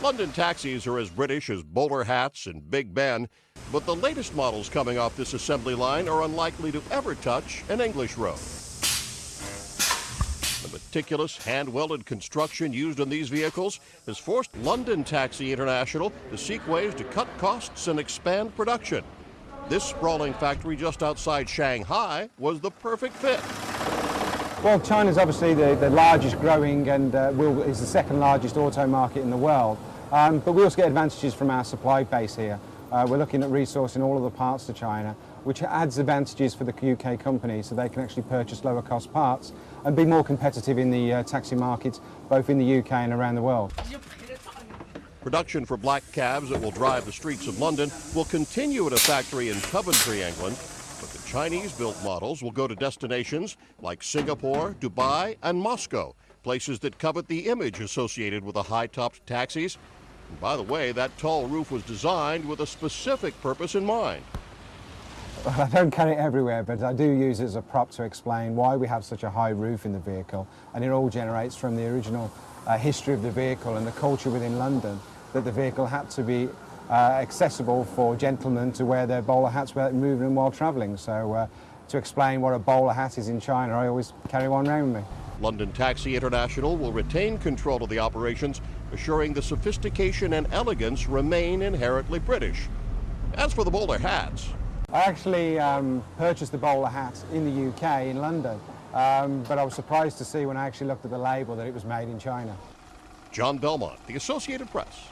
London taxis are as British as bowler hats and Big Ben, but the latest models coming off this assembly line are unlikely to ever touch an English road. The meticulous, hand-welded construction used in these vehicles has forced London Taxi International to seek ways to cut costs and expand production. This sprawling factory just outside Shanghai was the perfect fit. Well, China's obviously the largest growing and is the second largest auto market in the world. But we also get advantages from our supply base here. We're looking at resourcing all of the parts to China, which adds advantages for the UK companies so they can actually purchase lower cost parts and be more competitive in the taxi markets, both in the UK and around the world. Production for black cabs that will drive the streets of London will continue at a factory in Coventry, England, but the Chinese-built models will go to destinations like Singapore, Dubai, and Moscow, places that covet the image associated with the high-topped taxis. And by the way, that tall roof was designed with a specific purpose in mind. Well, I don't carry it everywhere, but I do use it as a prop to explain why we have such a high roof in the vehicle, and it all generates from the original history of the vehicle and the culture within London, that the vehicle had to be accessible for gentlemen to wear their bowler hats without moving them while travelling. So to explain what a bowler hat is in China, I always carry one around with me. London Taxi International will retain control of the operations, assuring the sophistication and elegance remain inherently British. As for the bowler hats, I actually purchased the bowler hat in the UK, in London, but I was surprised to see when I actually looked at the label that it was made in China. John Belmont, The Associated Press.